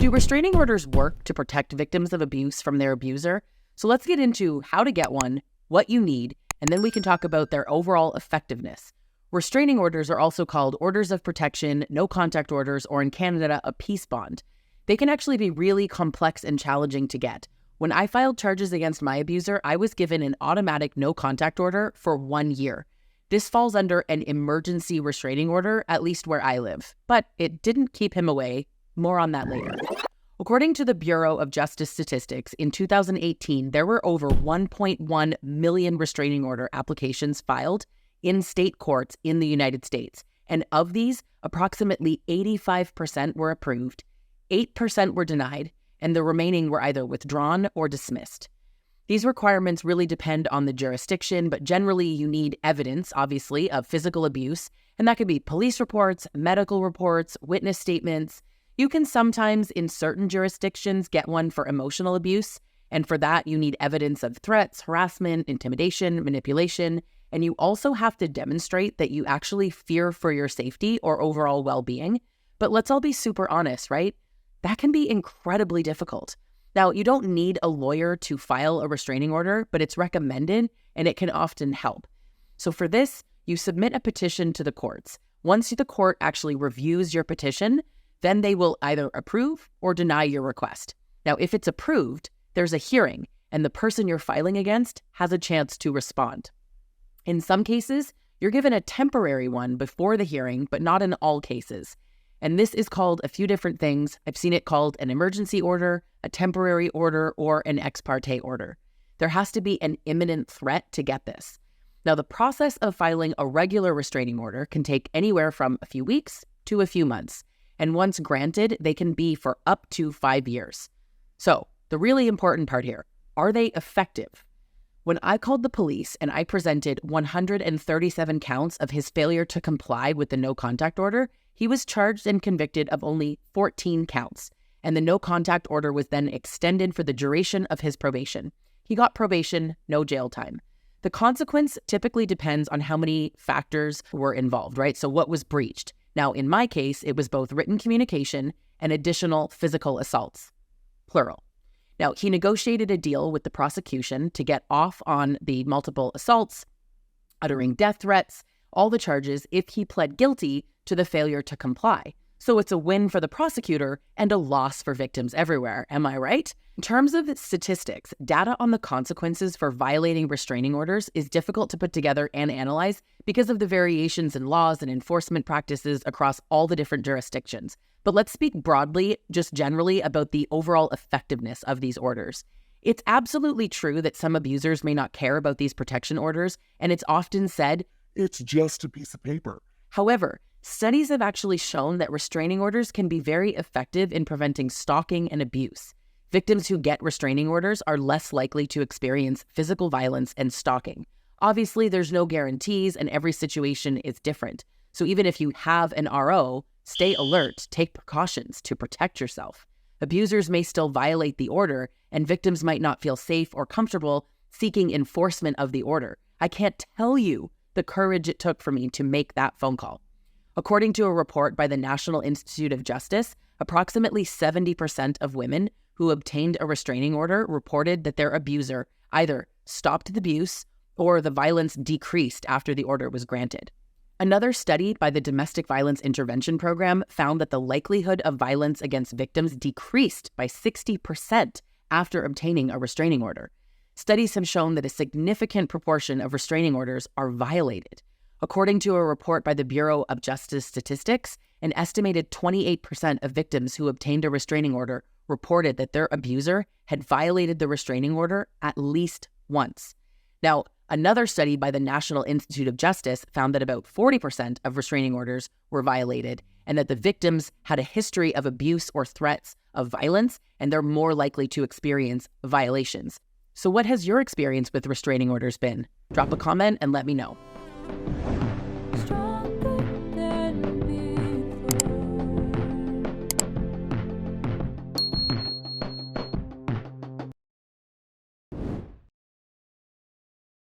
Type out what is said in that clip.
Do restraining orders work to protect victims of abuse from their abuser? So let's get into how to get one, what you need, and then we can talk about their overall effectiveness. Restraining orders are also called orders of protection, no contact orders, or in Canada, a peace bond. They can actually be really complex and challenging to get. When I filed charges against my abuser, I was given an automatic no contact order for 1 year. This falls under an emergency restraining order, at least where I live, but it didn't keep him away. More on that later. According to the Bureau of Justice Statistics, in 2018, there were over 1.1 million restraining order applications filed in state courts in the United States. And of these, approximately 85% were approved, 8% were denied, and the remaining were either withdrawn or dismissed. These requirements really depend on the jurisdiction, but generally you need evidence, obviously, of physical abuse, and that could be police reports, medical reports, witness statements. You can sometimes, in certain jurisdictions, get one for emotional abuse, and for that you need evidence of threats, harassment, intimidation, manipulation, and you also have to demonstrate that you actually fear for your safety or overall well-being. But let's all be super honest, right? That can be incredibly difficult. Now, you don't need a lawyer to file a restraining order, but it's recommended and it can often help. So for this, you submit a petition to the courts. Once the court actually reviews your petition, then they will either approve or deny your request. Now, if it's approved, there's a hearing, and the person you're filing against has a chance to respond. In some cases, you're given a temporary one before the hearing, but not in all cases. And this is called a few different things. I've seen it called an emergency order, a temporary order, or an ex parte order. There has to be an imminent threat to get this. Now, the process of filing a regular restraining order can take anywhere from a few weeks to a few months. And once granted, they can be for up to 5 years. So, the really important part here, are they effective? When I called the police and I presented 137 counts of his failure to comply with the no contact order, he was charged and convicted of only 14 counts. And the no contact order was then extended for the duration of his probation. He got probation, no jail time. The consequence typically depends on how many factors were involved, right? So what was breached? Now, in my case, it was both written communication and additional physical assaults, plural. Now, he negotiated a deal with the prosecution to get off on the multiple assaults, uttering death threats, all the charges, if he pled guilty to the failure to comply. So it's a win for the prosecutor and a loss for victims everywhere. Am I right? In terms of statistics, data on the consequences for violating restraining orders is difficult to put together and analyze because of the variations in laws and enforcement practices across all the different jurisdictions. But let's speak broadly, just generally, about the overall effectiveness of these orders. It's absolutely true that some abusers may not care about these protection orders, and it's often said, "It's just a piece of paper." However, studies have actually shown that restraining orders can be very effective in preventing stalking and abuse. Victims who get restraining orders are less likely to experience physical violence and stalking. Obviously, there's no guarantees and every situation is different. So even if you have an RO, stay alert, take precautions to protect yourself. Abusers may still violate the order, and victims might not feel safe or comfortable seeking enforcement of the order. I can't tell you the courage it took for me to make that phone call. According to a report by the National Institute of Justice, approximately 70% of women who obtained a restraining order reported that their abuser either stopped the abuse or the violence decreased after the order was granted. Another study by the Domestic Violence Intervention Program found that the likelihood of violence against victims decreased by 60% after obtaining a restraining order. Studies have shown that a significant proportion of restraining orders are violated. According to a report by the Bureau of Justice Statistics, an estimated 28% of victims who obtained a restraining order reported that their abuser had violated the restraining order at least once. Now, another study by the National Institute of Justice found that about 40% of restraining orders were violated and that the victims had a history of abuse or threats of violence, and they're more likely to experience violations. So what has your experience with restraining orders been? Drop a comment and let me know.